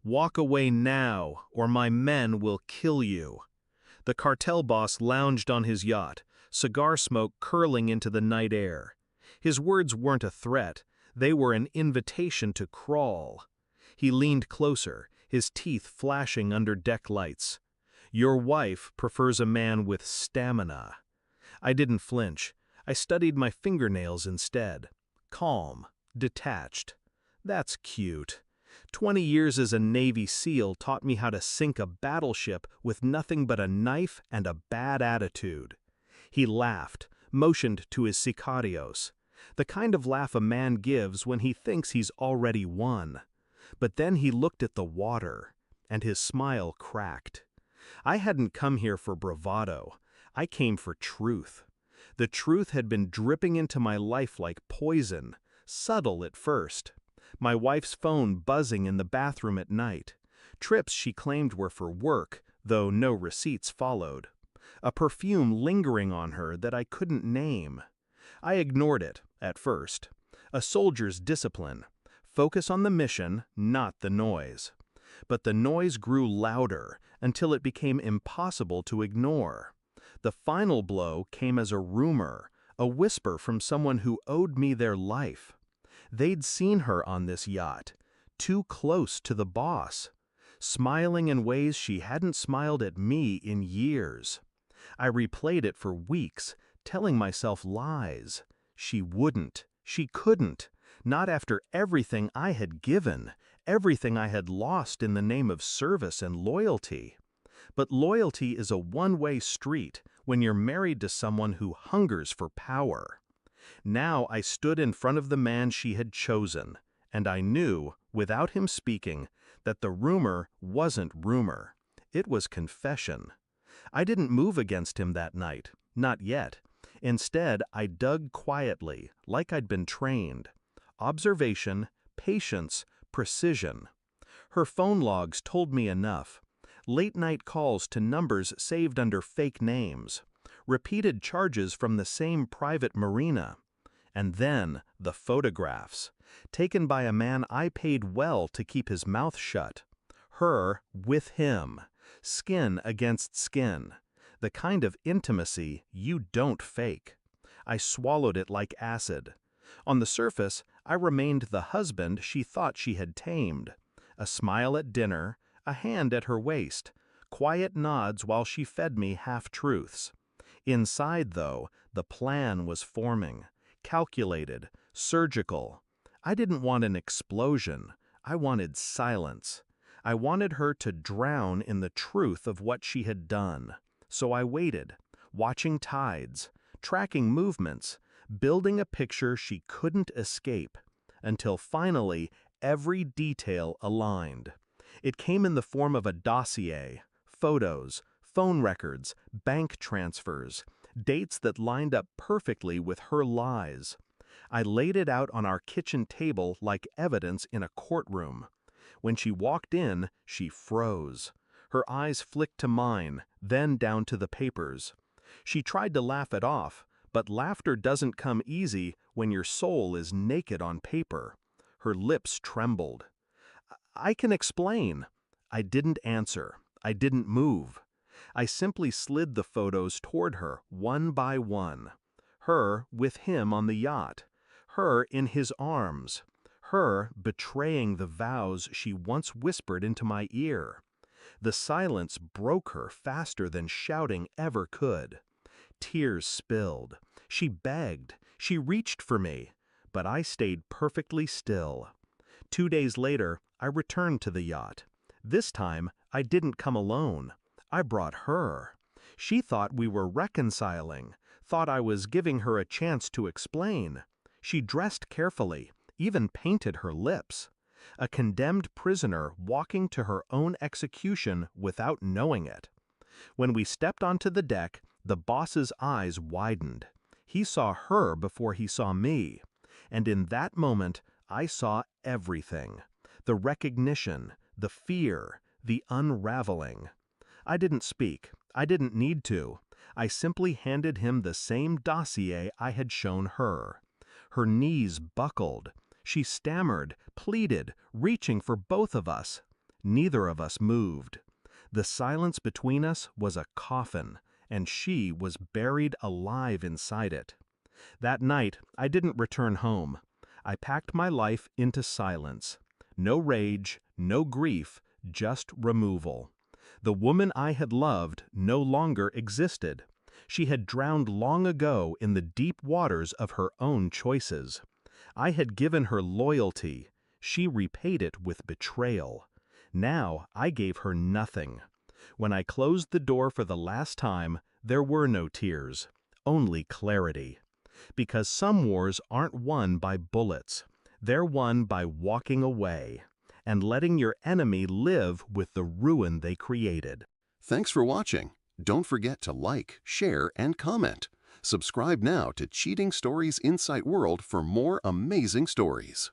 "Walk away now, or my men will kill you." The cartel boss lounged on his yacht, cigar smoke curling into the night air. His words weren't a threat, they were an invitation to crawl. He leaned closer, his teeth flashing under deck lights. "Your wife prefers a man with stamina." I didn't flinch. I studied my fingernails instead. Calm, detached. That's cute. 20 years as a Navy SEAL taught me how to sink a battleship with nothing but a knife and a bad attitude. He laughed, motioned to his sicarios. The kind of laugh a man gives when he thinks he's already won. But then he looked at the water, and his smile cracked. I hadn't come here for bravado. I came for truth. The truth had been dripping into my life like poison, subtle at first. My wife's phone buzzing in the bathroom at night. Trips she claimed were for work, though no receipts followed. A perfume lingering on her that I couldn't name. I ignored it, at first. A soldier's discipline. Focus on the mission, not the noise. But the noise grew louder until it became impossible to ignore. The final blow came as a rumor, a whisper from someone who owed me their life. They'd seen her on this yacht, too close to the boss, smiling in ways she hadn't smiled at me in years. I replayed it for weeks, telling myself lies. She wouldn't, she couldn't, not after everything I had given, everything I had lost in the name of service and loyalty. But loyalty is a one-way street when you're married to someone who hungers for power. Now I stood in front of the man she had chosen, and I knew, without him speaking, that the rumor wasn't rumor. It was confession. I didn't move against him that night, not yet. Instead, I dug quietly, like I'd been trained. Observation, patience, precision. Her phone logs told me enough. Late-night calls to numbers saved under fake names. Repeated charges from the same private marina. And then the photographs, taken by a man I paid well to keep his mouth shut. Her with him, skin against skin, the kind of intimacy you don't fake. I swallowed it like acid. On the surface, I remained the husband she thought she had tamed. A smile at dinner, a hand at her waist, quiet nods while she fed me half-truths. Inside, though, the plan was forming, calculated, surgical. I didn't want an explosion. I wanted silence. I wanted her to drown in the truth of what she had done. So I waited, watching tides, tracking movements, building a picture she couldn't escape, until finally every detail aligned. It came in the form of a dossier, photos, phone records, bank transfers, dates that lined up perfectly with her lies. I laid it out on our kitchen table like evidence in a courtroom. When she walked in, she froze. Her eyes flicked to mine, then down to the papers. She tried to laugh it off, but laughter doesn't come easy when your soul is naked on paper. Her lips trembled. "I can explain." I didn't answer. I didn't move. I simply slid the photos toward her, one by one. Her with him on the yacht. Her in his arms. Her betraying the vows she once whispered into my ear. The silence broke her faster than shouting ever could. Tears spilled. She begged. She reached for me. But I stayed perfectly still. 2 days later, I returned to the yacht. This time, I didn't come alone. I brought her. She thought we were reconciling, thought I was giving her a chance to explain. She dressed carefully, even painted her lips. A condemned prisoner walking to her own execution without knowing it. When we stepped onto the deck, the boss's eyes widened. He saw her before he saw me. And in that moment, I saw everything. The recognition, the fear, the unraveling. I didn't speak. I didn't need to. I simply handed him the same dossier I had shown her. Her knees buckled. She stammered, pleaded, reaching for both of us. Neither of us moved. The silence between us was a coffin, and she was buried alive inside it. That night, I didn't return home. I packed my life into silence. No rage, no grief, just removal. The woman I had loved no longer existed. She had drowned long ago in the deep waters of her own choices. I had given her loyalty. She repaid it with betrayal. Now I gave her nothing. When I closed the door for the last time, there were no tears, only clarity. Because some wars aren't won by bullets. They're won by walking away and letting your enemy live with the ruin they created. Thanks for watching. Don't forget to like, share, and comment. Subscribe now to Cheating Stories Insight World for more amazing stories.